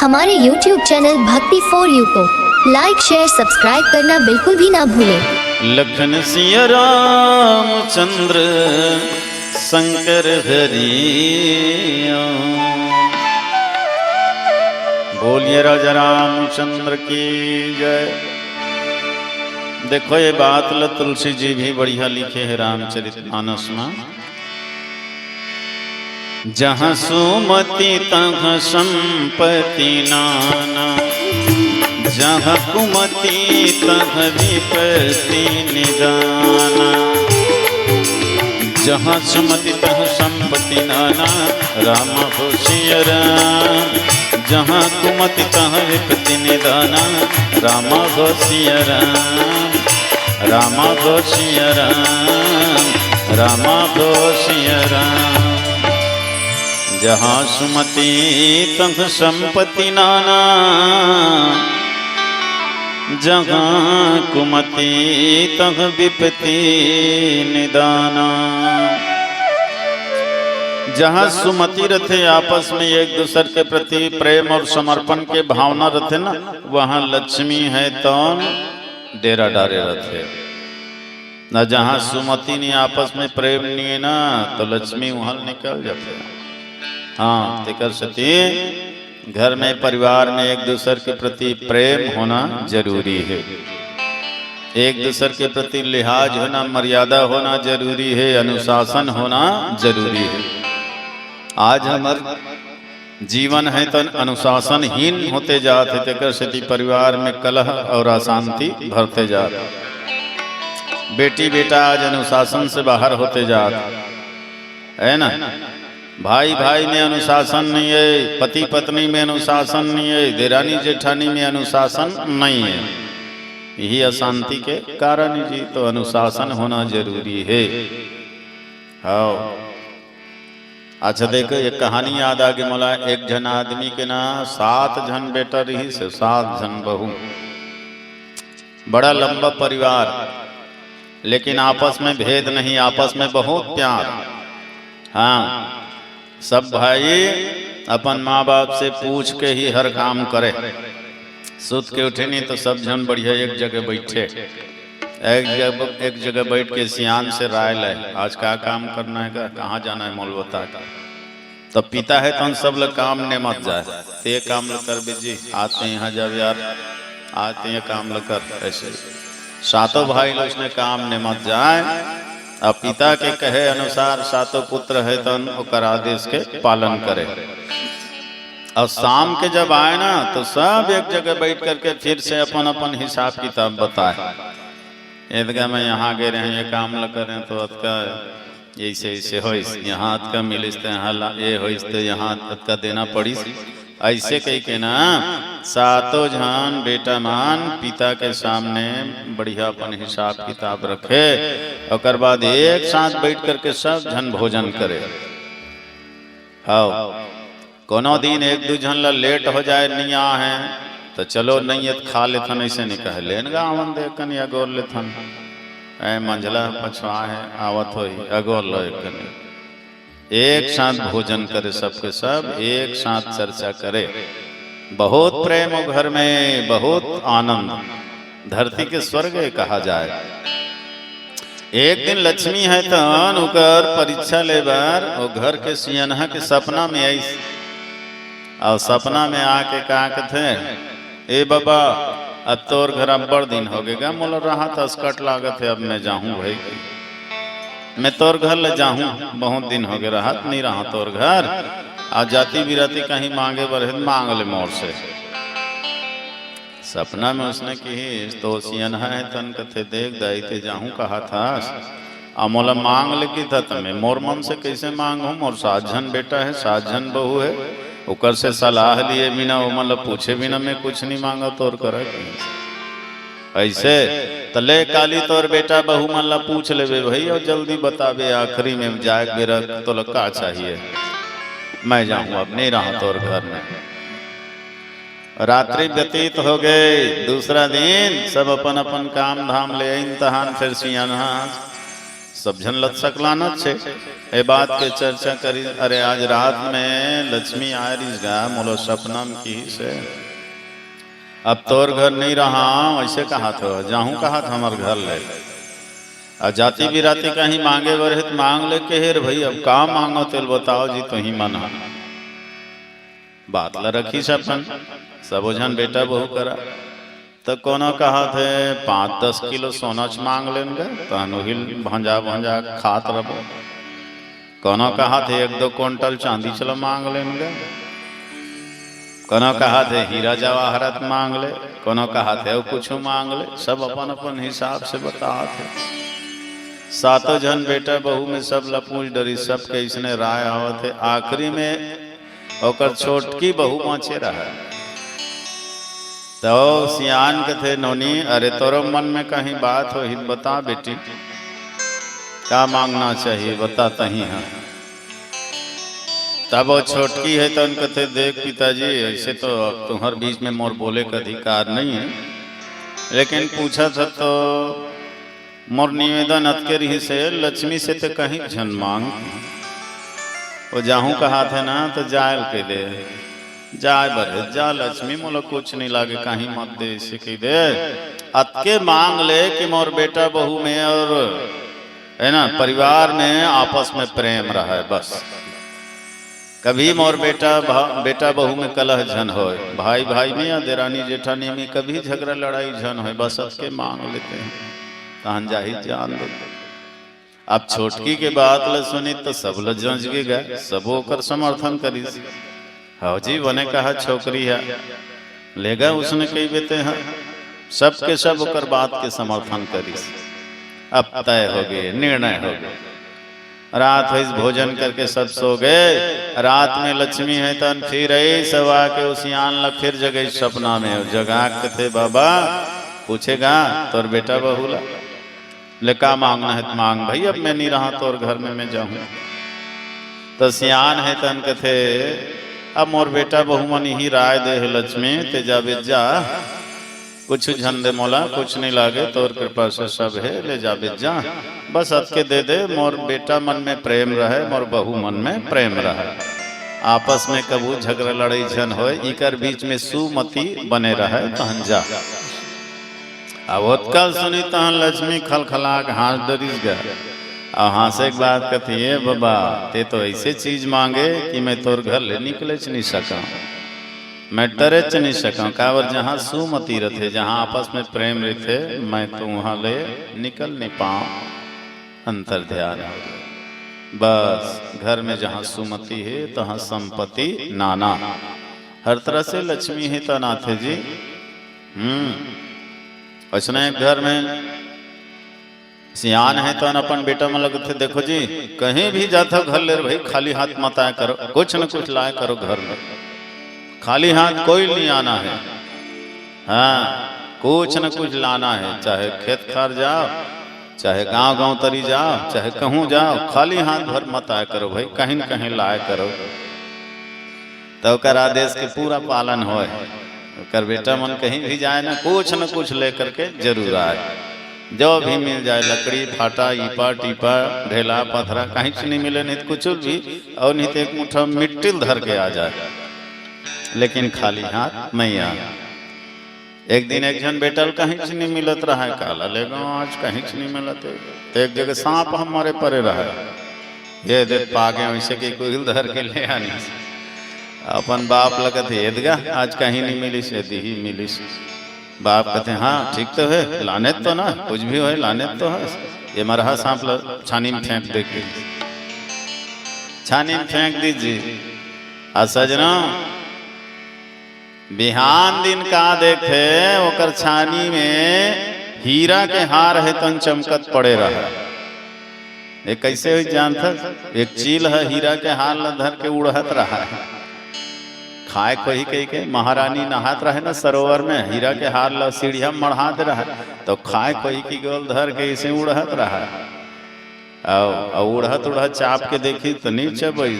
हमारे YouTube channel भक्ति for you को लाइक शेयर सब्सक्राइब करना बिल्कुल भी ना भूलें। लखन सिया रामचंद्र शंकर हरि बोलिए राजा रामचंद्र की जय। देखो ये बात तुलसी जी भी बढ़िया लिखे है रामचरितमानस में। जहाँ सुमति तहाँ संपत्ति नाना, जहाँ कुमति तहाँ विपत्ति निदाना। जहाँ सुमति तहाँ संपत्ति नाना, राम होशियार। जहाँ कुमति तहाँ विपत्ति निदाना, राम होशियार। राम होशियार, राम होशियार। जहाँ सुमति तहाँ संपत्ति नाना, जहाँ कुमति तहाँ विपत्ति निदाना। जहाँ सुमति रथे आपस में एक दूसरे के प्रति प्रेम और समर्पण के भावना रथे ना, वहाँ लक्ष्मी है तो डेरा डारे रथे न। जहाँ सुमति नहीं आपस में प्रेम नहीं है ना, तो लक्ष्मी वहाँ निकल जाते। हाँ तेकर सती घर में परिवार में एक दूसरे के प्रति प्रेम होना जरूरी है। एक दूसरे के प्रति लिहाज होना, मर्यादा होना जरूरी है, अनुशासन होना जरूरी है। आज हमार जीवन है तो अनुशासनहीन होते जाते, तेकर सती परिवार में कलह और अशांति भरते जाते। बेटी बेटा आज अनुशासन से बाहर होते जाते है ना। भाई भाई में अनुशासन नहीं है, पति पत्नी में अनुशासन नहीं है, देरानी जेठानी में अनुशासन नहीं है। यही अशांति के कारण जी, तो अनुशासन होना जरूरी है। हाँ अच्छा देखो ये कहानी याद आ गई मोला। एक जन आदमी के ना 7 जन बेटा रही से 7 जन बहू। बड़ा लंबा परिवार, लेकिन आपस में भेद नहीं, आपस में बहुत प्यार। हाँ सब भाई अपन माँ बाप से पूछ के ही हर काम करे। सुत के उठे नहीं तो सब जन बढ़िया एक जगह बैठे, एक जगह बैठ के सियान से राय ले, आज क्या काम करना है, कहाँ जाना है, मोल बता। तब पिता है तो सब लोग काम ने मत जाए, ते काम ल कर बेजी, आते यहाँ जब यार आते हैं काम ल कर। ऐसे 7 भाई लोग उसने काम ने मत जाए। अब पिता के कहे अनुसार 7 पुत्र है तो ओकर आदेश के पालन करे। और शाम के जब आए ना तो सब एक जगह बैठ करके फिर से अपन अपन हिसाब किताब बताए। ईदगाह में यहाँ गए रहे, ये काम ल करें तो अतका ऐसे ऐसे हो, यहाँ अतका मिलिस तो यहाँ ये हो, तो यहाँ अतका देना पड़ी। ऐसे कही के ना 7 जन बेटा मान पिता के सामने बढ़िया अपन हिसाब किताब रखे। और बाद एक साथ बैठ करके सब जन भोजन करे। हाँ कोनो दिन 1-2 जन ला लेट हो जाए, नहीं आ है तो चलो नहीं है खा लेथन, ऐसे नहीं कहे लेन गावन दे कन अगोर लेथन। ऐ मंझला पछवा है आवत हो अगोर लो एक साथ भोजन करे, सबके सब एक साथ चर्चा करे। बहुत प्रेम हो घर में, बहुत आनंद, धरती के स्वर्ग कहा जाए। एक दिन लक्ष्मी है तो उकर परीक्षा ले बार वो घर के सियनहा के सपना में आई। और सपना में आके कहा कहते, ए बाबा अब तोर घर अब बड़ दिन हो गएगा, मोल रहा था स्कट लागत है, अब मैं जाऊं भाई, मैं तोर घर ले जाऊं, बहुत दिन हो गए राहत नहीं रहा तोर घर। आज जाती बिराती कहीं मांगे बरहे मांग ले मोर से। सपना में उसने कही तो सियनहा है तन कथे देख दाई ते जाऊं कहा था, अमोला मांग ले की था तमें मोर मन से कैसे मांगू, मोर 7 जन बेटा है, 7 जन बहू है, उकर से सलाह लिए बिना वो मतलब पूछे बिना मैं कुछ नहीं मांगा तोर कर। ऐसे तले काली तोर बेटा बहू मन ला पूछ ले भाई और जल्दी बतावे, आखिरी में जाए मेरा तो लगा चाहिए, मैं जाऊं अब नहीं रहा तोर घर में। रात्रि व्यतीत हो गए। दूसरा दिन सब अपन अपन काम धाम ले इंतहान फिर सियानहा सब झन लत सकलाना छे ए बात के चर्चा करी। अरे आज रात में लक्ष्मी आ रही गा मोलो सपना में की से अब तोर घर नहीं रहा ऐसे कहा था जाहूँ कहा था हमार घर ले और जाति बिराती कहीं मांगे बर है तो मांग ले के हेर भाई अब का मांगो तेल बताओ जी तो ही मना बात ला रखी सपन सब झन बेटा बहू करा तो कोनो कहा थे 5-10 किलो सोना मांग लेंगे तहन हिल भंजा भंजा खात रहो। कोनो कहा थे 1-2 क्विंटल चांदी चलो मांग लेंगे। कोनो कहा थे हीरा जवाहरत मांग ले। कोनो कहा थे कुछ मांग ले। सब अपन अपन हिसाब से बता थे। सातों जन बेटा बहू में सब लपूज डरी सब के इसने राय आवत थे। आखिरी में ओकर छोटकी बहू पहुंचे रहा तो सियान के थे नोनी अरे तोरो मन में कहीं बात हो ही बता बेटी क्या मांगना चाहिए बता तही है। तब वो छोटकी है तो उनके थे देख पिताजी ऐसे तो तुम्हारे बीच में मोर बोले का अधिकार नहीं है लेकिन पूछा था तो मोर निवेदन अतके रही से लक्ष्मी से तो कहीं झन मांग वो जाहूँ कहा था ना तो जायल के दे जाए बरे जा लक्ष्मी मोला कुछ नहीं लागे कहीं मत दे इसे कही दे अतके मांग ले कि मोर बेटा बहू में और है ना परिवार में आपस में प्रेम रहा है बस कभी मोर बेटा बहू में कलह झन हो भाई भाई में या देरानी जेठानी में कभी झगड़ा लड़ाई झन हो बस अतके मांग लेते हैं तहन जाही जान दे। अब छोटकी के बात ल सुनी तो सब ल जंज गए सब ओकर समर्थन करी। हाँ जी बने कहा छोकरी है लेगा उसने कही बेते हैं सब के सब ओकर बात के समर्थन करी। अब तय हो गए निर्णय हो गए रात हुई भोजन करके सब सो गए। रात में लक्ष्मी है तन फिर आई सवा के उसियान ला फिर जगह सपना में जगा के थे बाबा पूछेगा तोर बेटा बहुला ले का मांगना है तो मांग भाई अब मैं नहीं रहा तोर घर में मैं जाऊं। तो सियान है तन के थे अब मोर बेटा बहु मन ही राय दे है लक्ष्मी ते जावे जा कुछ झन दे मोला कुछ नहीं लागे तोर कृपा से सब है ले जावे जा बस अतके दे दे मोर बेटा मन में प्रेम रहे मोर बहू मन में प्रेम रहे आपस में कबू झगड़ा लड़ाई झन हो इकर बीच में सुमति बने रहे तहन जा। अब उत्कल सुनी तहन लक्ष्मी खलखला हाथ डरिस गया और हाँ से एक बात कहती है बाबा ते तो ऐसे चीज मांगे कि मैं तोर घर ले निकले च नहीं सका मैं डरे च नहीं सका कावर जहाँ सुमति रथे जहाँ आपस में प्रेम रहे मैं तो वहाँ ले निकल नहीं पाऊँ अंतर ध्यान बस घर में जहाँ सुमति है तहाँ संपत्ति नाना हर तरह से लक्ष्मी है तो नाथे जी। उसने घर में सियान है तो अपन बेटा में लगते देखो जी कहीं भी जाता घर ले भाई खाली हाथ मत आया करो कुछ न कुछ लाया करो घर में खाली हाथ कोई नहीं आना है। हाँ कुछ न कुछ लाना है चाहे खेत खार जाओ चाहे गांव गांव तरी जाओ चाहे कहूँ जाओ खाली हाथ भर मत आया करो भाई कहीं न कहीं लाया करो तो कर आदेश के पूरा पालन हो कर बेटा मन कहीं भी जाए ना कुछ लेकर के जरूर आए जो भी मिल जाए लकड़ी फाटा ईपा टीपा ढेला पथरा कहीं से नहीं मिले नहीं तो कुछ भी और नहीं तो एक मुठ्ठा मिट्टी धर के आ जाए लेकिन खाली हाथ नहीं आ। एक दिन एक जन बेटल कहीं से नहीं मिलत रहा है काला ले गो आज कहीं से नहीं मिलत तो एक जगह सांप हमारे परे रहा ये दे पागे वैसे कि कोई धर के ले आनी अपन बाप लगत हेदगा आज कहीं नहीं मिली से ही मिली बाप कहते हाँ ठीक तो है लाने तो ना कुछ भी हो लाने तो है ये मरहा सांप छानी में फेंक दे के छानी में फेंक दीजिए। आ सजना बिहान दिन का देखे ओकर छानी में हीरा के हार है तन चमकत पड़े रहा। ये कैसे हुई जानता एक चील है हीरा के हार धर के उड़हत रहा है खाए कोई कही के महारानी नहात रहे ना सरोवर में हीरा के हार ला सीढ़िया मढ़ात रहा तो खाए कोई की गोल धर के इसे उड़हत रहा उड़हत चाप के देखी तो नीचे बई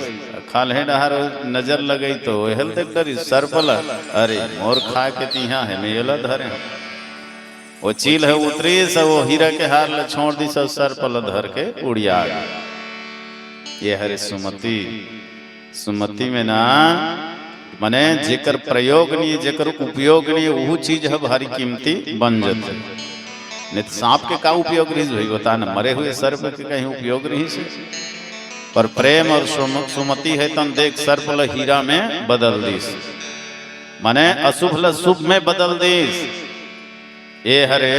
खाले डहार नजर लगई तो हेल देख डरी सर पला अरे मोर खाए के तिहा है मेला धरे वो चील है उतरी सब वो हीरा के हार ले छोड़ दी सब सर पल धर के उड़िया गई। ये हरे सुमति सुमति में ना मने जेकर प्रयोग नहीं जेकर उपयोग नहीं वो चीज है भारी कीमती बन जाते। नहीं तो सांप के का उपयोग रही भाई बता ना, मरे हुए सर्प के कहीं उपयोग नहीं से। पर प्रेम और सुमति है तन देख सर्प ल हीरा में बदल दीस, माने अशुभ ल शुभ में बदल दीस। ये हरे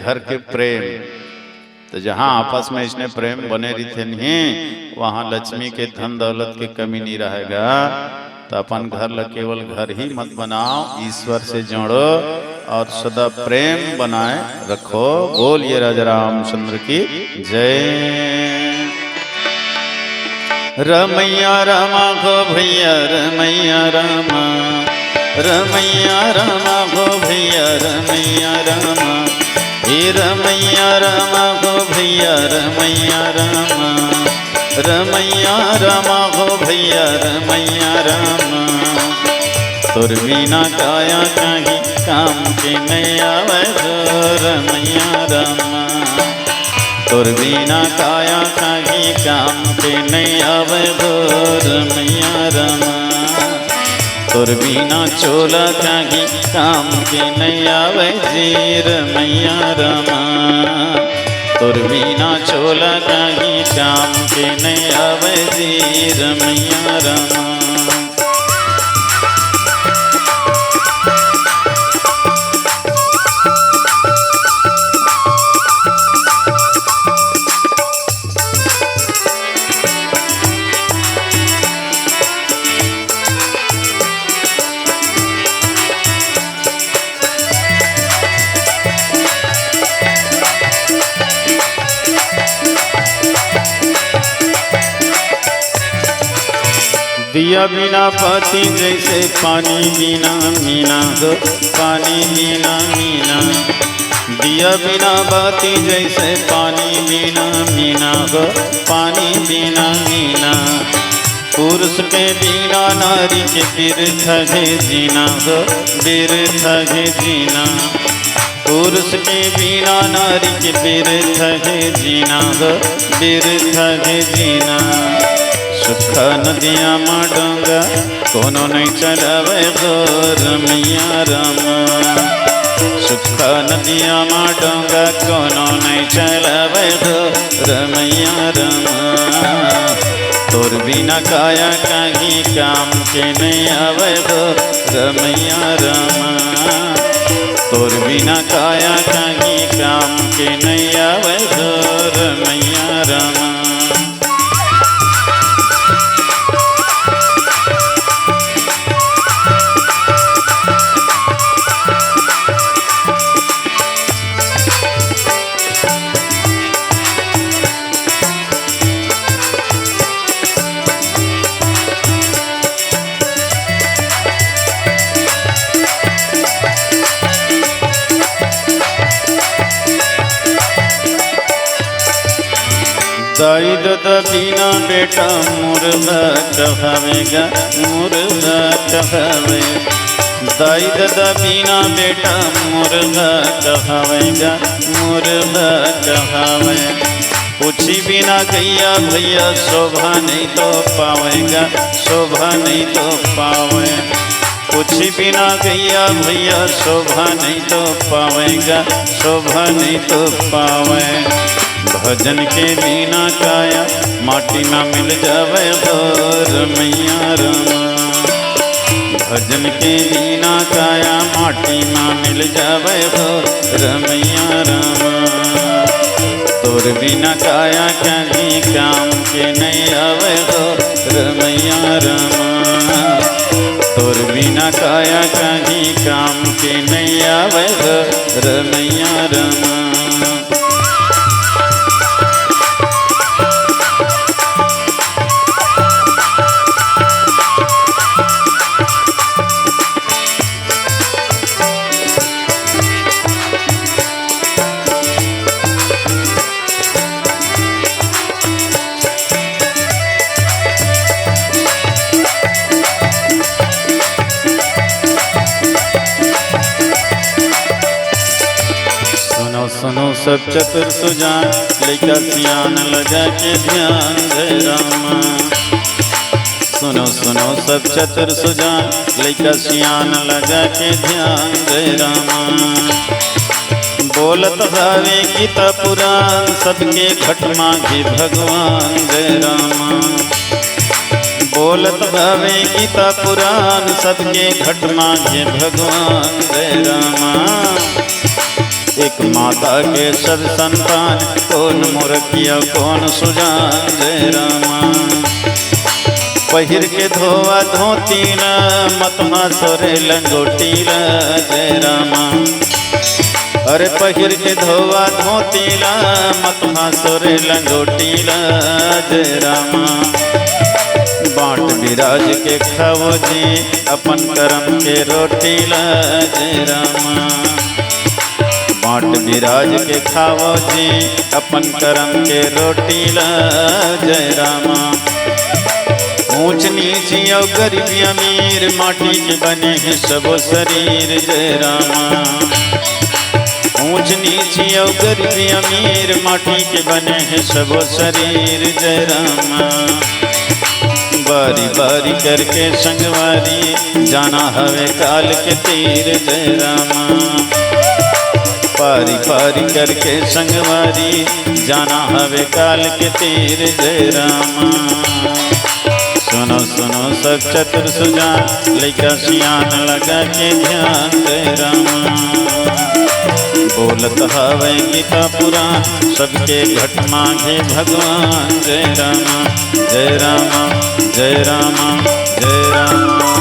घर के प्रेम तो जहाँ आपस में इसने प्रेम बने रहते नहीं वहां लक्ष्मी के धन दौलत की कमी नहीं रहेगा। तो अपन घर ल केवल घर ही मत बनाओ, ईश्वर से जोड़ो और सदा प्रेम बनाए रखो। बोलिए राजा रामचंद्र की जय। रमैया रामा गो भैया रमैया रामा, रमैया रामा गो भैया रमैया रामा, हे रमैया रामा गो भैया रमैया रामा, रमैया रामा गो भैया रमैया रामा। तोर बिना काया कहीं काम के नहीं आवे गो रमैया रामा, तोर बिना काया कहीं काम के नहीं आवे गो रमैया रामा, तोर बिना चोला कहीं काम के नहीं आवे जी रमैया रामा, तोर बिना चोला कहीं काम के नहीं आवे जी रमैया रामा। दिया बिना पाती जैसे पानी बिना मीना गो, पानी बिना मीना। दिया बिना बाती जैसे पानी बिना मीना गो, पानी बिना मीना। पुरुष के बिना नारी के बिरथ है जीना गो, बिरथ है जीना। पुरुष के बिना नारी के बिरथ है जीना गो, बिरथ है जीना। सुख नदिया माँ डोंगा कोनो नहीं चलावे गो रमैया रामा, सुख नदिया माँ डोंगा कोनो नहीं चलावे गो रमैया रामा। तोर बिना काया कहीं काम के नहीं आवे गो रमैया रामा, तोर बिना काया कहीं काम के नहीं आवे गो रमैया रामा। दाई दादा बिना बेटा मुर्गा कहावेगा, मुर्गा कहावे। दाई दादा बिना बेटा मुर्गा कहावेगा, मुर्गा कहावे। पूछी बिना गैया भैया शोभा नहीं तो पावेगा, शोभा नहीं तो पावे। पूछी बिना गैया भैया शोभा नहीं तो पावेगा, शोभा नहीं तो पावे। भजन के बिना काया माटी में मिल जावे गो रमैया रामा, भजन के बिना काया माटी में मिल जावे गो रमैया रामा। तोर बिना काया कहीं काम के नहीं आवे गो रमैया रामा, तोर बिना काया कहीं काम के नहीं आवे गो रमैया रामा। सब चतुर सुजान, लइका सियान लगा के ध्यान जय रामा। सुनो सुनो सब चतुर सुजान, लइका सियान लगा के ध्यान जय रामा। बोलत भावे गीता पुराण, सबके घट मांगे भगवान जय रामा। बोलत भावे गीता पुराण, सबके घट मांगे भगवान जय रामा। एक माता के सब संतान, कौन मूर्खिया कौन सुजान जय रामा। पहिर के धोवा धोतीला, मतमा सोरे लंगोटीला जय रामा। अरे पहिर के धोवा धोतीला, मतमा सोरे लंगोटीला जय रामा। बाट विराज के खाओ जी, अपन करम के रोटीला जय रामा। बाट विराज के खाओ जी, अपन करम के रोटीला जय रामा। ऊंच नीच और गरीबी अमीर, माटी के बने हैं सब शरीर जय रामा। ऊंच नीच और गरीबी अमीर, माटी के बने हैं सब शरीर जय रामा। बारी बारी करके संगवारी, जाना हवे काल के तीर जय रामा। पारी पारी करके संगवारी, जाना हवे काल के तीर जय रामा। सुनो सुनो सब चतुर सुजान, लइका सियान लगा के ध्यान जय रामा। बोलत हवे गीता पुराण, सबके घट मांगे भगवान जय रामा। जय रामा जय रामा जय रामा।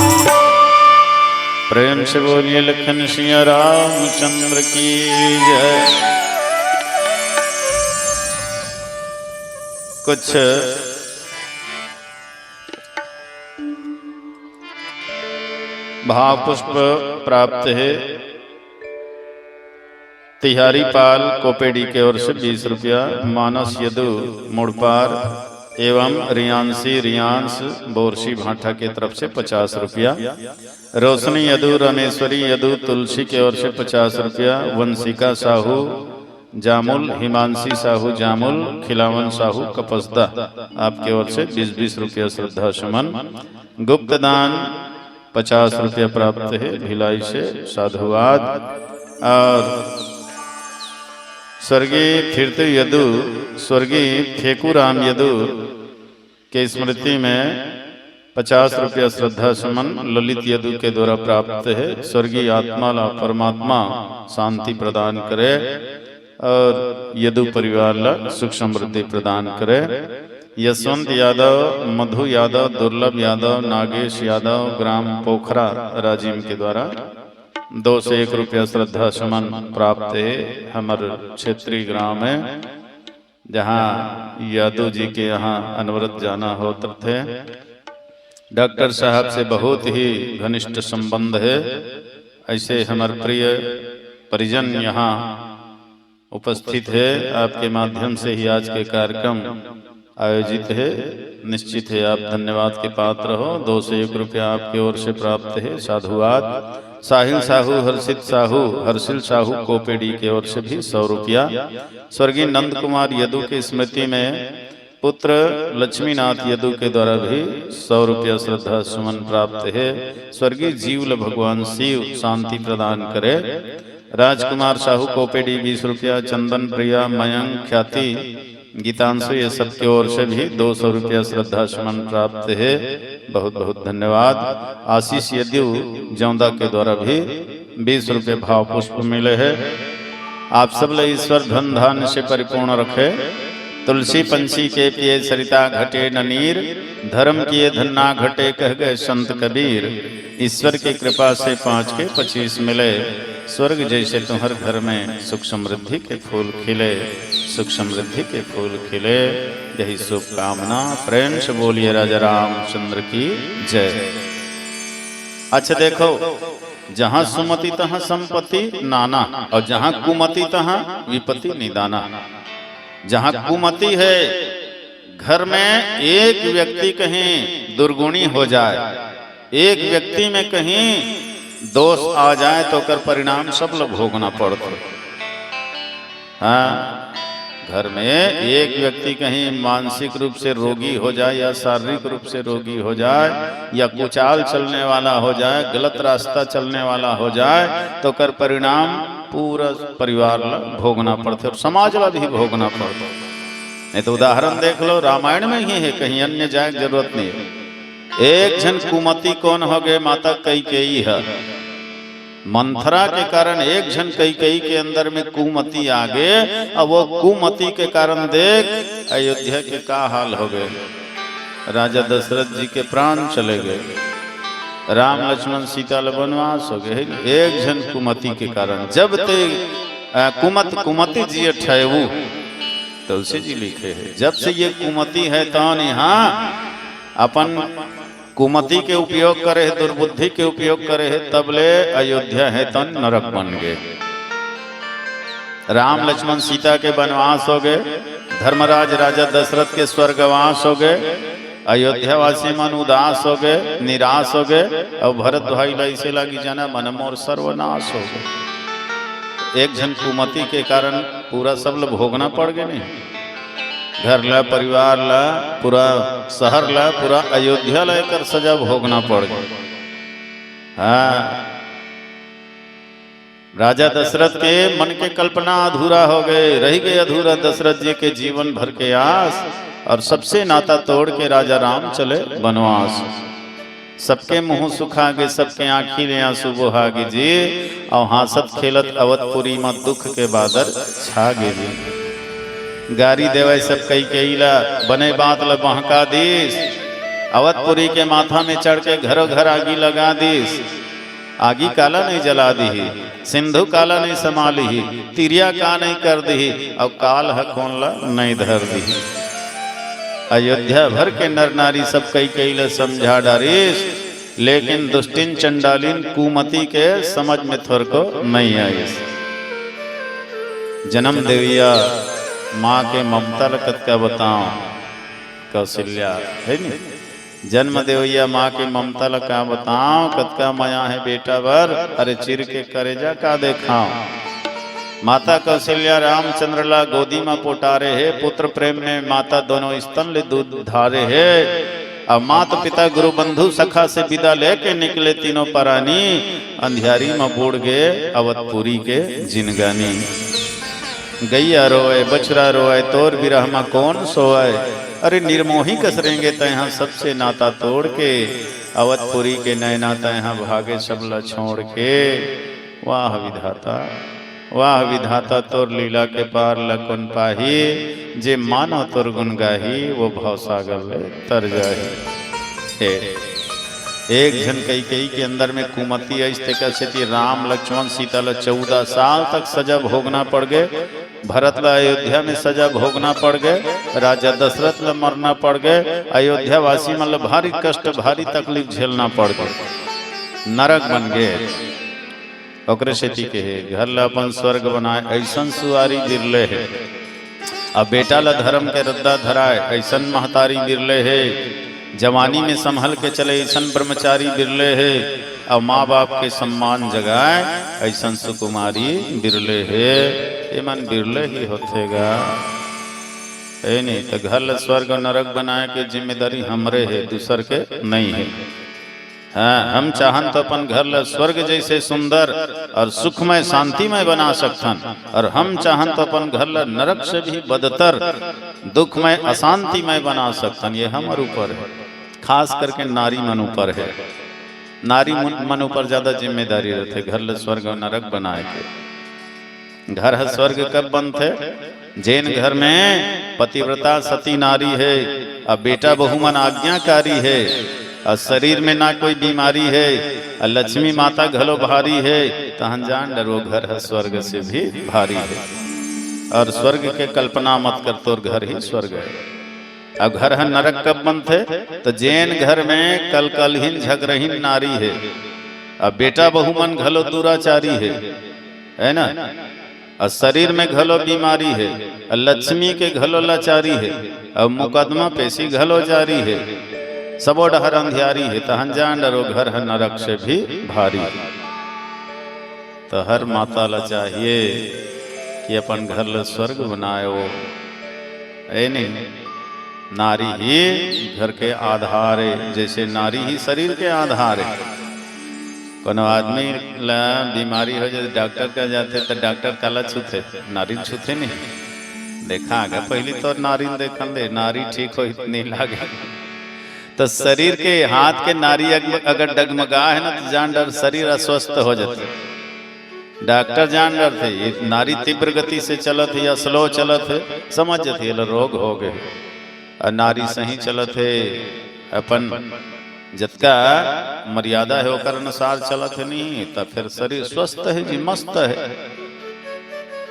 प्रेम से बोलिए लखन सिया रामचंद्र की जय। कुछ भाव पुष्प प्राप्त है। तिहारी पाल कोपेडी की ओर से 20 रुपया, मानस यदु मुड़पार एवं रियांशी रियांश बोरसी भाटा की तरफ से 50 रुपया। रोशनी यदु रामेश्वरी यदु तुलसी की ओर से 50 रुपया। वंशिका साहू जामुल, हिमांशी साहू जामुल, खिलावन साहू कपसदा आपके ओर से 20-20 रुपया श्रद्धा सुमन। गुप्त दान 50 रुपया प्राप्त है भिलाई से साधुवाद। और स्वर्गीय फिरते यदु, स्वर्गीय फेकूराम यदु के स्मृति में 50 रुपया श्रद्धा सुमन ललित यदु के द्वारा प्राप्त है। स्वर्गीय आत्मा ला परमात्मा शांति प्रदान करे और यदु परिवार ला सुख समृद्धि प्रदान करे। यशवंत यादव, मधु यादव, दुर्लभ यादव, नागेश यादव, ग्राम पोखरा राजीव के द्वारा 2 से 1 रुपया श्रद्धा सुमन प्राप्त है। हमारे क्षेत्रीय ग्राम है जहाँ यादव जी के यहाँ अनवरत जाना होते थे। डॉक्टर साहब से बहुत ही घनिष्ठ संबंध है। ऐसे हमारे प्रिय परिजन यहाँ उपस्थित है। आपके माध्यम से ही आज के कार्यक्रम आयोजित है। निश्चित है आप धन्यवाद के पात्र हो। 2 से 1 रुपया आपकी ओर से प्राप्त है साधुवाद। साहिल साहू, हर्षित साहू, हर्षिल साहू कोपेडी की ओर से भी 100 रुपया। स्वर्गीय नंद कुमार यदु की स्मृति में पुत्र लक्ष्मीनाथ यदु के द्वारा भी 100 रुपया श्रद्धा सुमन प्राप्त है। स्वर्गीय जीवल भगवान शिव शांति प्रदान करे। राजकुमार साहू कोपेडी 20 रुपया। चंदन प्रिया, मयंक, ख्याति, गीतांशु ये सब की ओर से भी 200 रुपया श्रद्धा सुमन प्राप्त है। बहुत बहुत धन्यवाद। आशीष यदु जौंदा के द्वारा भी 20 रुपये भाव पुष्प मिले हैं। आप सब ले ईश्वर धन धान्य से परिपूर्ण रखे। तुलसी पंछी के पिए सरिता घटे न नीर, धर्म किए धन ना घटे कह गए संत कबीर। ईश्वर की कृपा से 5 के 25 मिले। स्वर्ग जैसे तुम्हारे घर में सुख समृद्धि के फूल खिले, सुख समृद्धि के फूल खिले। यही शुभकामना। प्रेम से बोलिए राजा रामचंद्र की जय। अच्छा देखो, जहाँ सुमति तहाँ संपत्ति नाना, और जहाँ कुमति तहाँ विपत्ति निदाना। जहाँ कुमति है, घर में एक व्यक्ति कहीं दुर्गुणी हो जाए, एक व्यक्ति में कहीं दोष आ जाए तो कर परिणाम सब लोग भोगना पड़ता हाँ, घर में एक व्यक्ति कहीं मानसिक रूप से रोगी हो जाए या शारीरिक रूप से रोगी हो जाए या कुचाल चलने वाला हो जाए, गलत रास्ता चलने वाला हो जाए, तो कर परिणाम पूरा परिवार ला भोगना पड़ते और समाज ला भी भोगना पड़ता। नहीं तो उदाहरण देख लो, रामायण में ही है, कहीं अन्य जाए जरूरत नहीं है। एक जन कुमति कौन हो गए? माता कैकेयी है। मंथरा के कारण एक जन कैकेयी के अंदर में कुमति आ गए, अब वो कुमति के कारण देख अयोध्या के का हाल हो गए। राजा दशरथ जी के प्राण चले गए, राम लक्ष्मण सीता वनवास हो गए, एक जन कुमति के कारण। जब ते कुमति जी ठहू, तुलसी जी लिखे है, जब से ये कुमति है तो यहाँ अपन कुमति के उपयोग करे है, दुर्बुद्धि के उपयोग करे है, तब ले अयोध्या है तो नरक बन गए। राम लक्ष्मण सीता के वनवास हो गए, धर्मराज राजा दशरथ के स्वर्गवास हो गए, अयोध्यावासी मन उदास हो गए, निराश हो गए, और भरत भाई ऐसे लगी जाना मन मोर सर्वनाश हो गए। एक जन कुमति के कारण पूरा सब लोग भोगना पड़ गए। नहीं, घर ला, परिवार ला, पूरा शहर ला, पूरा अयोध्या लेकर सजा भोगना पड़ गया। हाँ, राजा दशरथ के मन के कल्पना अधूरा हो गए, रह गए अधूरा दशरथ जी के जीवन भर के आस, और सबसे नाता तोड़ के राजा राम चले वनवास। सबके मुंह सुखागे, सबके आँखी ले आंसू बहागे जी, और हासत खेलत अवधपुरी में दुख के बादल छागे जी। गारी देवे सब कैकेयीला, बने बात ल बहका दीस, अवधपुरी के माथा में चढ़ के घरों घर आगी लगा दीस। आगी काला नहीं जला दी, सिंधु काला नहीं संभाली, तिरिया का नहीं कर दी, और काल है कौन ला नहीं धर दी। अयोध्या भर के नर नारी सब कैकेयीला समझा डारीस, लेकिन दुष्टिन चंडालिन कुमति के समझ में थोर को नहीं आई। जन्म देविया माँ के ममता लकत का बताओ, कौशल्या है नी, जन्म देवैया माँ के ममता लका बताओ, कतका माया है बेटा भर, अरे चिर के करेजा का देखाओ। माता कौशल्या रामचंद्र ला गोदी में पोटारे है, पुत्र प्रेम में माता दोनों स्तन ले दूध धारे है, अब माता पिता गुरु बंधु सखा से विदा लेके निकले तीनों परानी, अंधियारी में बूढ़ गए अवधपुरी के जिनगानी। गैया रोए बछड़ा रोए, तोर विरह में कौन सोए, अरे निर्मोही कसरेंगे तहाँ सबसे नाता तोड़ के, अवधपुरी के नैना तहाँ भागे सबला छोड़ के। वाह विधाता, वाह विधाता, तोर लीला के पार लकुन पाही, जे मानो तोर गुण गाही, वो भवसागर ले तर जाही। एक जन कैकेयी के अंदर में कुमति ऐसे कैसे राम लक्ष्मण सीता ला 14 साल तक सजा भोगना पड़ गए, भरत ला अयोध्या में सजा भोगना पड़ गए, राजा दशरथ ला मरना पड़ गए, अयोध्या वासी मतलब भारी कष्ट भारी तकलीफ झेलना पड़ गए, नरक बन गए। ओकरे सेती के है घर ला अपन स्वर्ग बनाए, ऐसन सुआरी बिरले है। अब बेटा ला धर्म के रद्दा धराए, ऐसन महतारी बिरले है। जवानी में संभल के चले, ऐसन ब्रह्मचारी बिरले है। अब माँ बाप के सम्मान जगाए, ऐसन सुकुमारी बिरले है। ये मन बिरले ही होतेगा, है नहीं तो घर ला स्वर्ग नरक बनाए के जिम्मेदारी हमरे है, दूसर के नहीं है। हाँ, हम चाहन तो अपन घर ला स्वर्ग जैसे सुंदर और सुखमय शांतिमय बना सकथन, और हम चाहन तो अपन घर ला नरक से भी बदतर दुखमय अशांतिमय बना सकथन। ये हमार ऊपर है, खास करके नारी मन ऊपर है। नारी मन ऊपर ज्यादा जिम्मेदारी रहते घर ला स्वर्ग और नरक बनाए के। घर है स्वर्ग कब बनते? जैन घर में पतिव्रता सती नारी है, अब बेटा बहु मन आज्ञाकारी है, और शरीर में ना कोई बीमारी है, और लक्ष्मी माता घलो भारी है, तहन जान डरो घर है स्वर्ग से भी भारी है। और स्वर्ग के कल्पना मत कर, तोर घर ही स्वर्ग है। अब घर है नरक कब बनते? तो जैन घर में कलकलहीन झगरहीन नारी है, अब बेटा बहु मन घलो दुराचारी है ना, और शरीर में घलो बीमारी है, और लक्ष्मी के घलो लाचारी है, और मुकदमा पेशी घलो जारी है, सबो डहर अंधियारी है, तहन जान डरो घर है नरक से भी भारी। तो हर माता ला चाहिए कि अपन घर ल स्वर्ग बनायो। ऐ नहीं, नारी ही घर के आधार है, जैसे नारी ही शरीर के आधार है। कोनो आदमी ला बीमारी हो जाए डॉक्टर का जाते तो डॉक्टर काला छूते, नारी छूते नहीं। देखा आगे पहले तो नारी देखन दे, नारी ठीक हो इतनी लागे। तो शरीर के हाथ के नारी अगर डगमगा है ना तो जान डर शरीर अस्वस्थ हो जाते। डॉक्टर जान डर थे ये नारी तीव्र गति से चलत है या स्लो चलत है, समझ जाती है रोग हो गए। और नारी सही चलत है, अपन जितना मर्यादा है ओकर अनुसार चलत है नहीं तो फिर शरीर स्वस्थ है जी, मस्त है।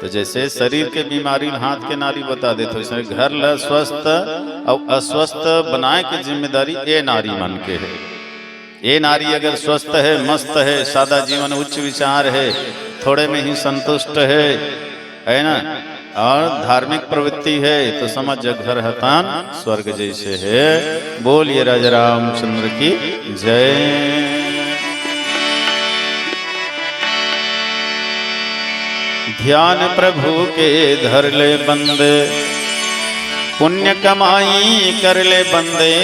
तो जैसे शरीर के बीमारी हाथ के नारी बता दे, तो घर ल स्वस्थ और अस्वस्थ बनाए की जिम्मेदारी ये नारी मन के है। ये नारी अगर स्वस्थ है, मस्त है, सादा जीवन, उच्च विचार है, थोड़े में ही संतुष्ट है ना, और धार्मिक प्रवृत्ति है, तो समझ घर हतान स्वर्ग जैसे है। बोलिए राजा रामचंद्र की जय। ध्यान प्रभु के धर ले बंदे, पुण्य कमाई कर ले बंदे,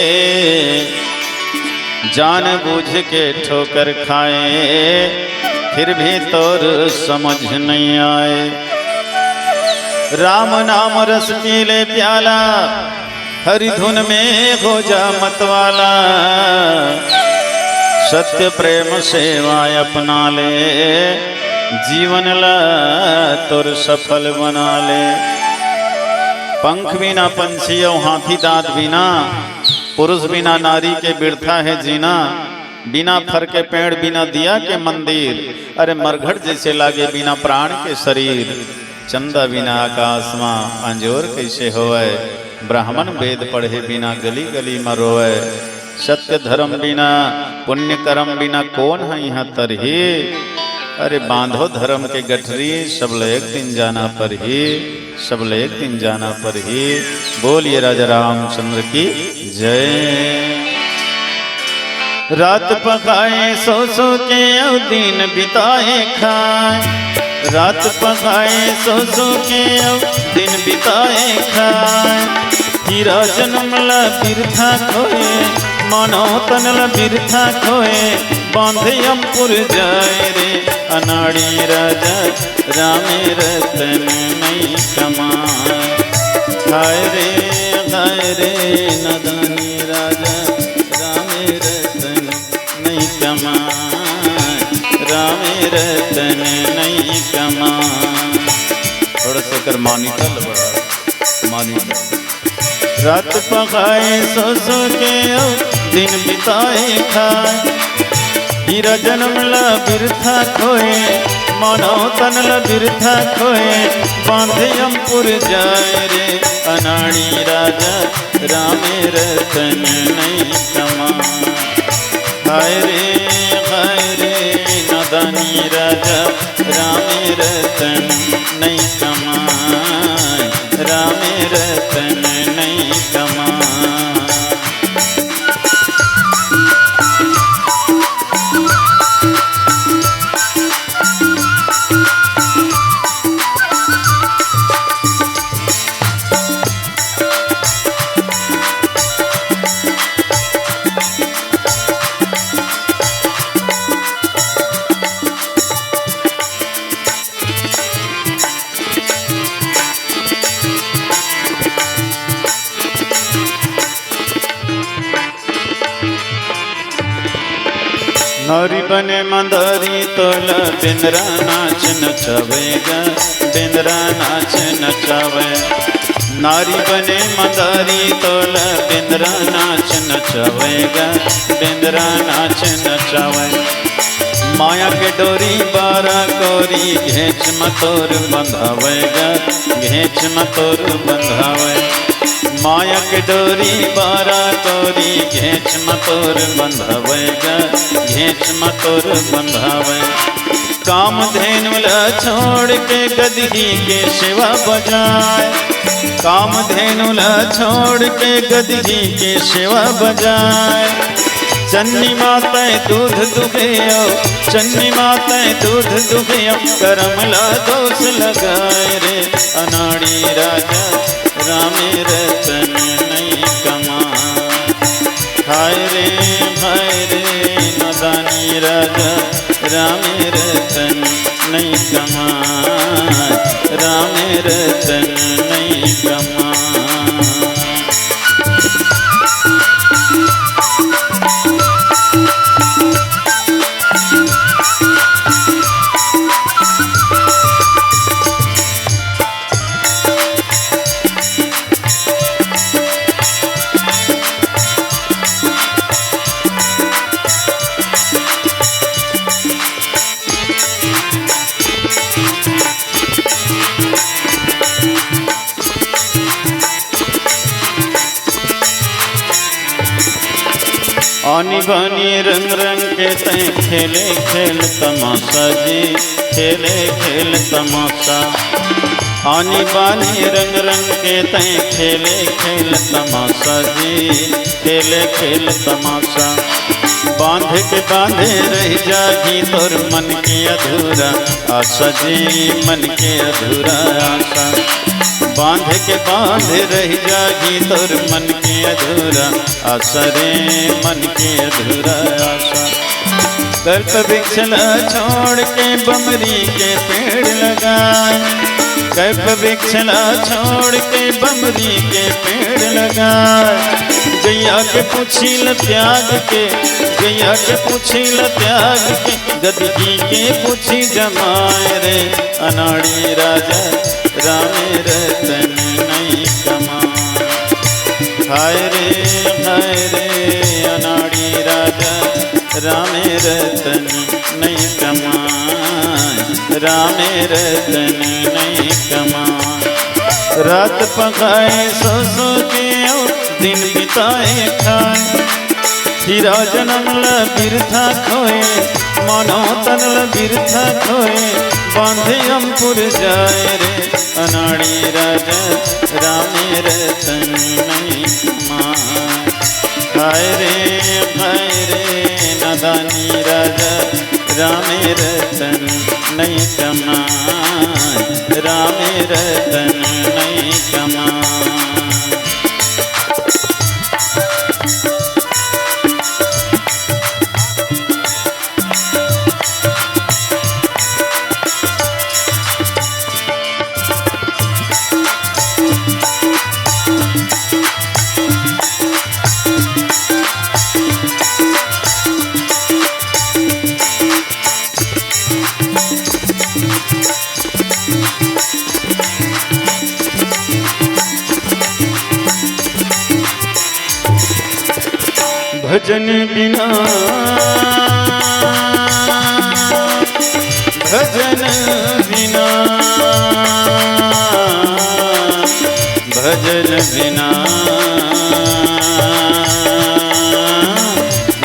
जान बूझ के ठोकर खाए, फिर भी तोर समझ नहीं आए। राम नाम रस पी ले प्याला, हरि धुन में हो जा मतवाला, सत्य प्रेम सेवा अपना ले, जीवन ला तोर सफल बना ले। पंख बिना पंछी और हाथी दांत बिना, पुरुष बिना नारी के बिरथा है जीना, बिना फर के पेड़ बिना दिया के मंदिर, अरे मरघट जैसे लागे बिना प्राण के शरीर। चंदा बिना आकाश में अंजोर कैसे होए, ब्राह्मण वेद पढ़े बिना गली गली में रोए। सत्य धर्म बिना, पुण्य कर्म बिना, कौन है यहाँ तरही। अरे बांधो धर्म के गठरी, सब एक दिन जाना पर ही, सब एक दिन जाना पर ही। बोलिए राजा रामचंद्र की जय। रात पकाए सो सो के और दिन बिताए खाए, रात पकाए सो सो के और दिन बिताए खाए। हीरा जन्म ला बिरथा खोए, मानो तन ला बिरथा खोए, बांधे अमपुर जाए रे अनाड़ी राजा, रामे रतन नहीं कमाए। खाए रे नदानी राजा, रामे रतन नहीं कमाए, रामे रतन नहीं कमाए। थोड़ा सा कर मानिका लबड़ा मानिका। रात पकाए सो सो के दिन बिताए खाए, हीरा जन्म ला बिरथा खोए, मानो तन ला बिरथा खोए, बांधे अमपुर जाए रे अनाड़ी राजा, रामे रतन नहीं कमाए। हाय रे नदानी राजा, रामे रतन नहीं कमाए, रामे रतन नहीं कमाए। नारी बने मंदारी तोला, बिंद्रा नाच नचावेगा, बिंद्रा नाच नचावे। नारी बने मंदारी तोला, बिंद्रा नाच नचावेगा, बिंद्रा नाच नचावे। माया के डोरी बारा कोरी, घेच मतोर बंधावेगा, घेच मतोर बंधावे। माया के डोरी बारा कोरी, घेच मतोर बंधावेगा, घेच मतोर बंधावे। काम धेनु ला छोड़ के गदही के सेवा बजाए, काम धेनु ला छोड़ के गदही के सेवा बजाए। चन्नी माता दूध दुभियो, चन्नी माता दूध दुभियो, करमला दोष लगाए रे। अनाड़ी राजा रामे रतन नहीं कमाए, हाय रे भाई रे नदानी राजा रामे रतन नहीं कमाए, रामे रतन नहीं कमाए। आनी बानी रंग रंग के तय खेले खेल तमाशा जी, खेले खेल तमाशा। आनी बानी रंग रंग के तय खेले खेल तमाशा जी, खेले खेल तमाशा। बांध के बांधे रह जागी तोर मन के अधूरा आशा जी, मन के अधूरा आशा। बांध के बांध रह जागी तोर मन के अधूरा आशा रे, मन के अधूरा आशा। कल्प वृक्ष छोड़ के बमरी के पेड़ लगाए, कल्प वृक्ष छोड़ के बमरी के पेड़ लगाए। गैया के पूछिल त्याग के, गैया के पूछिल त्याग के, गदगी के पूछी जमाए रे। अनाड़ी राजा रामे रतन नहीं कमाए, हाय रे अनाड़ी राजा रामे रतन नहीं कमाए, रामे रतन नहीं कमाए। रात पकाए सो सो के दिन बिताए खाए, हीरा जन्म ल बिरथा खोए, मानो तन ल बिरथा खोए। बांधे अमपुर जाए रे। अनाड़ी राजा रामे रतन नहीं कमाए, हाय रे नदानी राजा रामे रतन नहीं कमाए, रामे रतन नहीं कमाए। भजन बिना, भजन बिना, भजन बिना,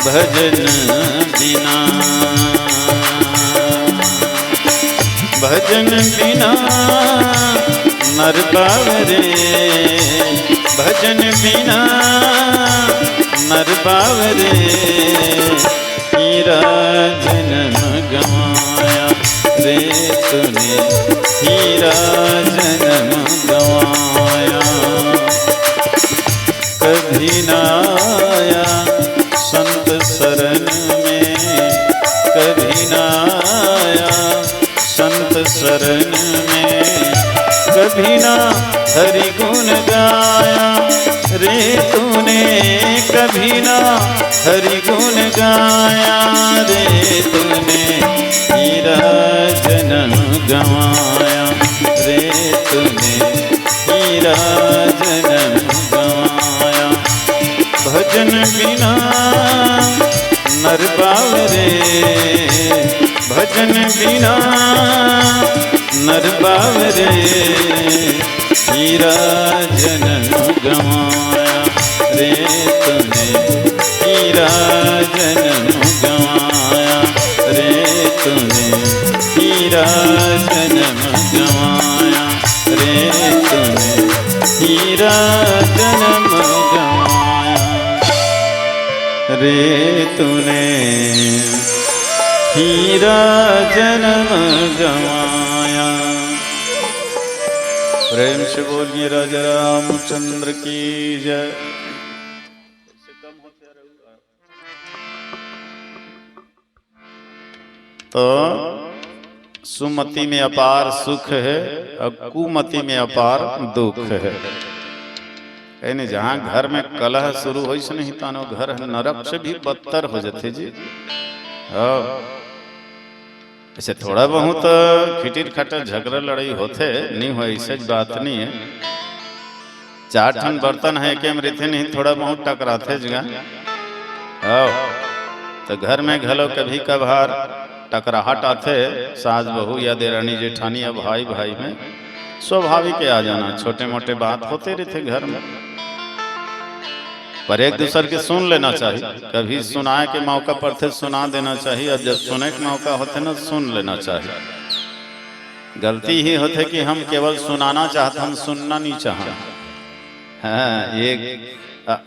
भजन बिना, भजन बिना नर बावरे, भजन बिना नर बावरे। हीरा जन्म गवाया रे तूने, हीरा जन्म गवाया। कभी ना आया संत शरण में, कभी ना आया संत शरण में। कभी ना हरि गुण गाया रे तूने, कभी ना हरि गुण गाया रे तूने। हीरा जन्म गवाया रे तूने, हीरा जन्म गवाया। भजन बिना नर बावरे, भजन बिना नर बावरे। हीरा जन्म गवाया रे तूने, हीरा जन्म गवाया रे तूने। हीरा जन्म गवाया रे तूने, हीरा जन्म गवाया रे तूने हीरा जन्म गवाया। प्रेम से बोलिए राजा रामचंद्र की जय। तो सुमति में अपार सुख है और कुमति में अपार दुख है। यानी जहाँ घर में कलह शुरू हो नहीं तानो घर नरक से भी बदतर हो जाते जी। ऐसे थोड़ा बहुत खिटिर खटर झगड़ा लड़ाई होते नहीं हो, ऐसे बात नहीं है। चार ठन बर्तन है कि मृत्यु नहीं थोड़ा बहुत टकराते जगह। तो घर में घलो कभी कभार टकराहट आते, सास बहू या देरानी जेठानी या भाई भाई में स्वाभाविक आ जाना, छोटे मोटे बात होते रहते घर में। पर एक दूसरे के सुन लेना चाहिए। कभी सुनाए के मौका पर थे सुना देना चाहिए, और जब सुने के मौका होते ना सुन लेना चाहिए। गलती ही होते कि हम केवल सुनाना चाहते, हम सुनना नहीं चाहते। हाँ, ये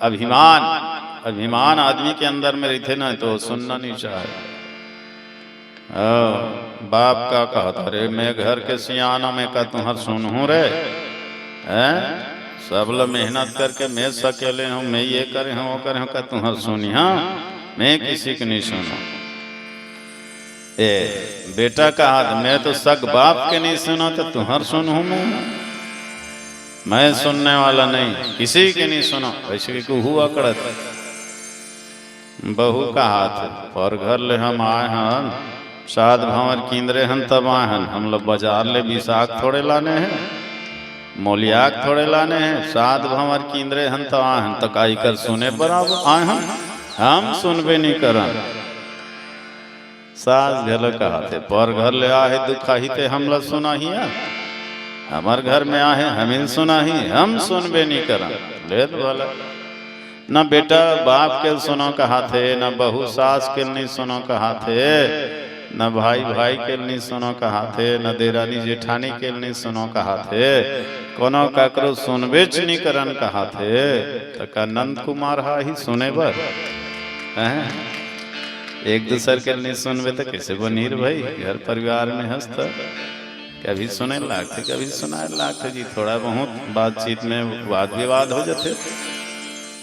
अभिमान आदमी के अंदर में रहते ना तो सुनना नहीं चाहे। बाप का कहता रे मैं घर के सियाना में का तुम्हार सुनूं रे, सब लोग मेहनत करके मैं सकेले हूँ, मैं ये करे हूँ वो करे हूँ का तुम्हार सुनी। हाँ, मैं किसी की नहीं सुना। बेटा का हाथ मैं तो सग बाप के नहीं सुना तो तुम्हार सुनूं मैं सुनने वाला नहीं, किसी के नहीं सुना। वैसे को हुआ करत बहू का हाथ पर घर ले हम आए हन, साध भंवर केंद्रे हन तब आए हन। हम लोग बाजार ले विशाख थोड़े लाने हैं, मोलियाक थोड़े लाने हैं। साध भंवर केंद्रे हन तब आए हन, तो काई कर सुने पर आए हन, हम सुनबे नहीं करन। सास घलो कहते पर घर ले आए दुखाही ते हम लोग सुना ही है, हमार घर में आए हमें सुना ही, हम सुनबे नहीं करन। ले तो बोला न बेटा बाप के सुनो कहा थे, न बहू सास के नहीं सुनो कहा थे, न भाई भाई के नहीं सुनो कहा थे, न देरानी जेठानी के नहीं सुनो कहा थे, कोनो काकरो सुनबेच नहीं करन कहा थे। तो का नंद कुमार हा ही सुने बर एक दूसरे के नहीं सुनबे तो कैसे बनीर भाई घर परिवार में हंसता। कभी सुने लागते कभी सुनाए लागते जी, थोड़ा बहुत बातचीत में वाद विवाद हो जाते।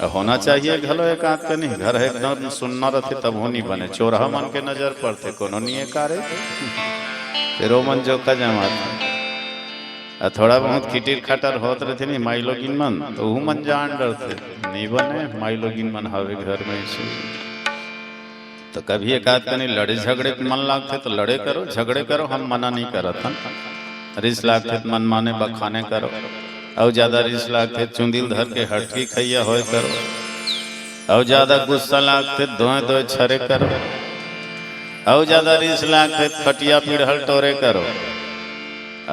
होना चाहिए घलो एक आध का नहीं, घर है एकदम सुनना रहते तब हो नहीं बने। चोरहा मन के नजर पड़ते कोनो नहीं कारे फिर मन जो का जमा थोड़ा बहुत खिटिर खटर होत रहते नहीं माई लोगिन मन, तो वो मन जान डरते नहीं बने माई लोगिन मन हवे घर में। इसे तो कभी एक आध का नहीं लड़े झगड़े मन लागते तो लड़े करो झगड़े करो, हम मना नहीं करत। रिस लागते मन माने बखाने करो, और ज्यादा रिस लागते चुंदिल धर के हटकी खैया होए करो, और ज्यादा गुस्सा लागते दोए दोए छरे करो, और ज्यादा रिस लागते खटिया पीढ़ल टोरे करो,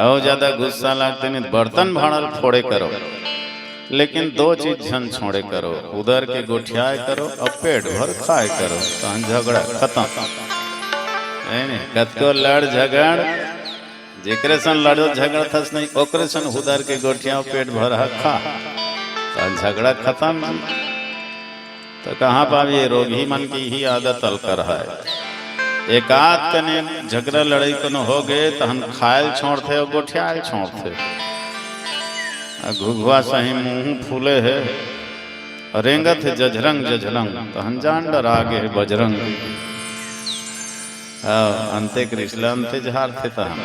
और ज्यादा गुस्सा लागते नहीं बर्तन भाड़ल फोड़े करो। लेकिन दो चीज झन छोड़े करो, उधर के गोठियाए करो और पेट भर खाए करो, तो झगड़ा खत्म। कतको लड़ झगड़ जेकरे सन लड़ो झगड़ थस नहीं ओकरे सन उधर के गोठिया पेट भर खा, तो झगड़ा खत्म। तो कहाँ पावे रोगी मन की ही आदत अल कर है। एक आध कने झगड़ा लड़ाई कनो हो गए तो हम खायल छोड़ते और गोठियाल छोड़ते। घुघुआ सही मुंह फूले है रेंगत है जझरंग जझरंग, तो हम जान डर आगे है बजरंग। अंते कृष्ण अंते झार थे तो हम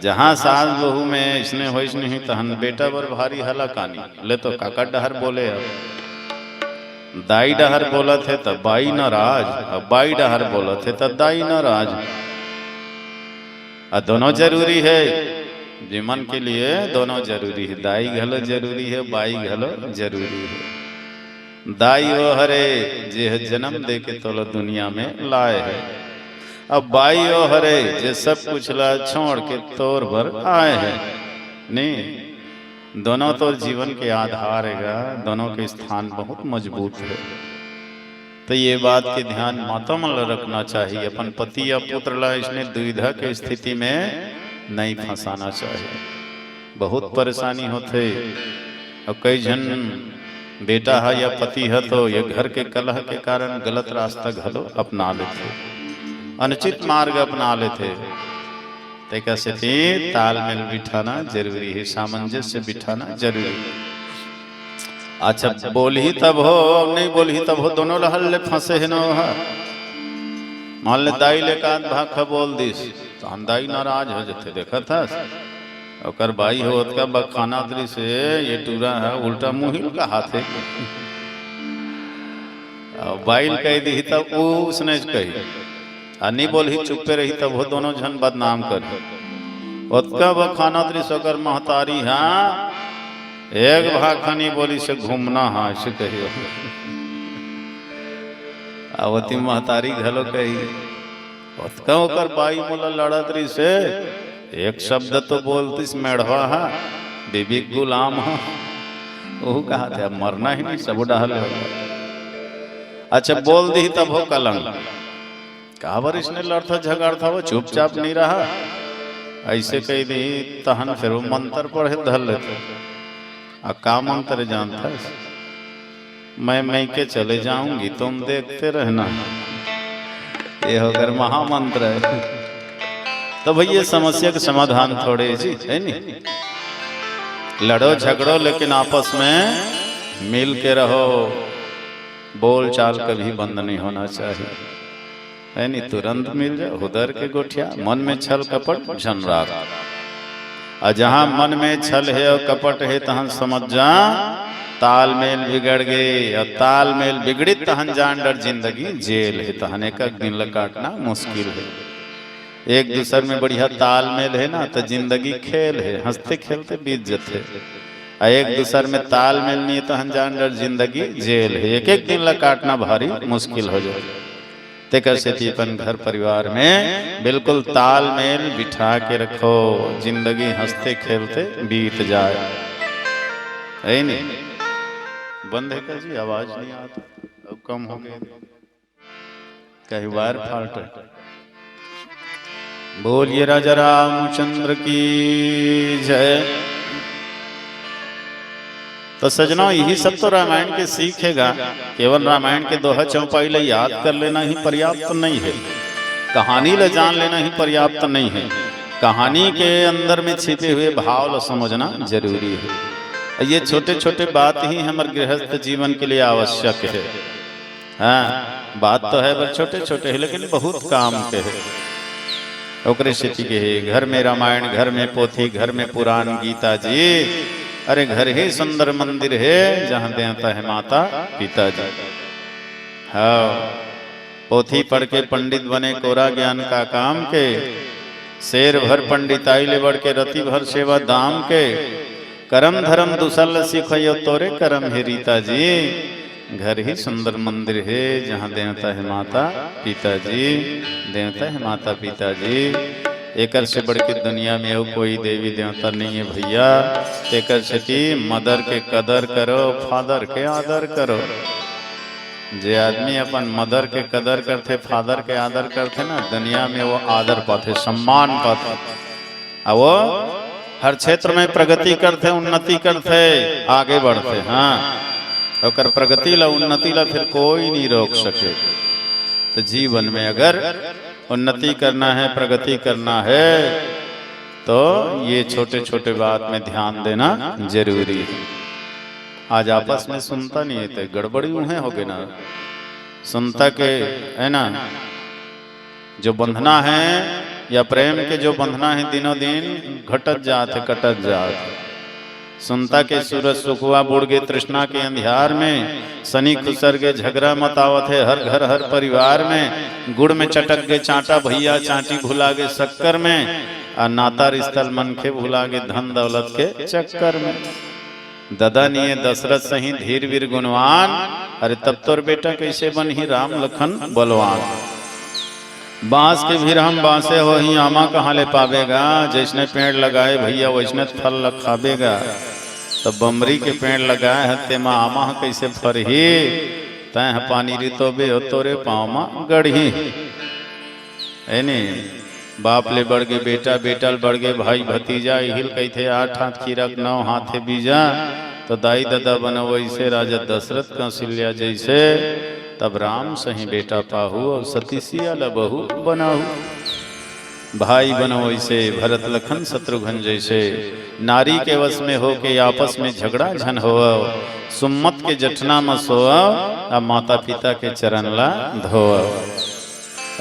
जहाँ सास बहू में इसने हो नहीं तो हम बेटा बर भारी हला कानी ले तो काका डहर बोले। अब दाई डहर बोला थे तब बाई नाराज, अब बाई डहर बोला थे तब दाई नाराज। दोनों जरूरी है जीवन के लिए, दोनों जरूरी है। दाई घलो जरूरी है, बाई घलो जरूरी है। दाई वो हरे जे जन्म दे के तोलो दुनिया में लाए है, अब बाई ओ हरे जे सब कुछ ला छोड़ के तोर भर आए हैं। नहीं, दोनों तो जीवन के आधार है, दोनों के स्थान बहुत मजबूत है। तो ये बात के ध्यान माता मन रखना चाहिए। अपन पति या पुत्र ला इसने दुविधा के स्थिति में नहीं फंसाना चाहिए। बहुत परेशानी होते और कई जन बेटा है या पति है तो ये घर के कलह के कारण गलत रास्ता घलो अपना लेते, अनुचित मार्ग अपना लेते। ते कैसे थी तालमेल बिठाना जरूरी है, सामंजस्य बिठाना जरूरी है। अच्छा बोली तब हो नहीं बोली तब हो, दोनों लहल ले फंसे है न। मान ले दाई ले का भाग बोल दिस तो हम दाई नाराज हो जाते, देखा था और भाई हो का बखाना दृ से ये टूरा है उल्टा मुहिल का हाथ है। बाइल कह दी तब वो उसने कही नहीं बोली चुपे रही तब वो दोनों जन बदनाम कर। उसका बखाना दृ से महतारी हाँ एक भाग खानी बोली से घूमना हाँ से कही आवती महतारी घलो कही उसका होकर बाई मोला लड़ातरी से एक शब्द तो बोलतीस मेढ़वा हा बीबी गुलाम हा, वो कहा था मरना ही नहीं सब डाल। अच्छा बोल दी तब हो कलंक, कहा वरिश ने लड़ता झगड़ था वो चुपचाप नहीं रहा, ऐसे कही दी तहन फिर वो मंत्र पढ़े धर लेते। का मंत्र जानता है? मैं के चले जाऊंगी तुम देखते रहना, ये होकर महामंत्र है। तो भैया समस्या का समाधान थोड़े जी है नहीं, लड़ो झगड़ो लेकिन आपस में मिल के रहो, बोल चाल कभी बंद नहीं होना चाहिए है नहीं। तुरंत मिल जाए उधर के गोठिया, मन में छल कपट झन राग, और जहां मन में छल है और कपट है तहन समझ जा तालमेल बिगड़ गए, और तालमेल बिगड़ी तहन जान डर जिंदगी जेल है, तहन एक दिन काटना मुश्किल है। एक दूसरे में बढ़िया तालमेल है ना तो जिंदगी खेल है, हंसते खेलते बीत जाते। एक दूसरे में तालमेल नहीं है तहन जान डर जिंदगी जेल है, एक एक दिन काटना भारी मुश्किल हो जाए। ते कैसे थी अपन घर परिवार में बिल्कुल तालमेल बिठा के रखो, जिंदगी हंसते खेलते बीत जाए है नहीं। बंद है क्या जी, आवाज नहीं आता, अब कम हो गई, कहीं वायर फाल्ट है। बोलिए राजा रामचंद्र की जय। तो सजनों यही सब तो रामायण के सीखेगा, केवल रामायण के दोहा चौपाई ले याद कर लेना ही पर्याप्त नहीं है, कहानी ले जान लेना ही पर्याप्त नहीं है, कहानी के अंदर में छिपे हुए भाव लो समझना जरूरी है। ये छोटे छोटे बात ही हमारे गृहस्थ जीवन के लिए आवश्यक है। हाँ बात तो है पर छोटे छोटे है लेकिन बहुत काम के है। ओकरे स्थिति के है घर में रामायण, घर में पोथी, घर में पुराण गीता जी, अरे घर ही सुंदर मंदिर है जहाँ देवता है माता पिताजी। हाँ पोथी पढ़ के पंडित बने कोरा ज्ञान का काम के, शेर भर पंडिताई ले बढ़ के रति भर सेवा दाम के, करम धर्म दुसल सिखयो तोरे करम है रीता जी। घर ही सुंदर मंदिर है जहाँ देवता है माता पिताजी, देवता है माता पिताजी। एकर से बढ़ के दुनिया में हो कोई देवी देवता नहीं है भैया। एकर से मदर के कदर करो, फादर के आदर करो। जे आदमी अपन मदर के कदर करते, फादर के आदर करते ना, दुनिया में वो आदर पाते, सम्मान पाते, और वो हर क्षेत्र में प्रगति करते, उन्नति करते, आगे बढ़ते। हाँ और प्रगति ला उन्नति ला फिर कोई नहीं रोक सके। तो जीवन में अगर उन्नति करना है, प्रगति करना है, तो ये छोटे छोटे बात में ध्यान देना जरूरी है। आज आपस में सुनता नहीं है तो गड़बड़ी उन्हें हो गए ना, सुनता के है ना, जो बंधना है या प्रेम के जो बंधना है दिनों दिन घटत जाते, कटत जाते। सुनता के सूरज सुखवा बुड़ गए तृष्णा के अंधियार में, शनि खुसर के झगड़ा मत आवत है हर घर हर परिवार में। गुड़ में चटक गए चांटा भैया, चांटी भुला गए शक्कर में, और नाता रिश्ता मन के भुला गए धन दौलत के चक्कर में। ददा निये दशरथ सही धीर वीर गुणवान, अरे तब तोर बेटा कैसे बन ही राम लखन बलवान। बांस के भी हम बांसे हो ही आमा कहाँ ले पावेगा, जैसने पेड़ लगाए भैया वैसने फल खावेगा। तो बमरी के पेड़ लगाए हते माँ आमा कैसे फरही, तय पानी रितो बे हो तोरे पाँव माँ गढ़ी है नी। बाप ले बढ़ गए बेटा, बेटा बढ़ गए भाई भतीजा, हिल कही थे 8 हाथ खीरक 9 हाथे बीजा। तो दाई दादा बनो वैसे, राजा दशरथ कौशल्या जैसे, तब राम सही बेटा पाहू और सती सिया बहू बनाहू। भाई बनो वैसे, भरत लखन शत्रुघ्न जैसे, नारी के वश में हो के आपस में झगड़ा झन हो, सुम्मत के जठना में सो, अब माता पिता के चरण ला धो।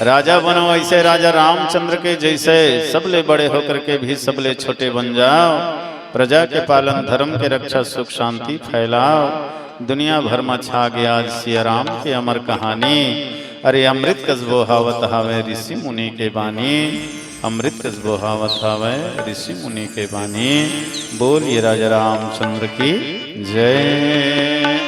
राजा बनो ऐसे, राजा रामचंद्र के जैसे, सबले बड़े होकर के भी सबले छोटे बन जाओ, प्रजा के पालन धर्म के रक्षा सुख शांति फैलाओ। दुनिया भर में छा गया आज सिया राम के अमर कहानी, अरे अमृत कस्बो हावत हावे ऋषि मुनि के बानी, अमृत कस्बो हावत हावे ऋषि मुनि के बानी। बोलिए राजा रामचंद्र की जय।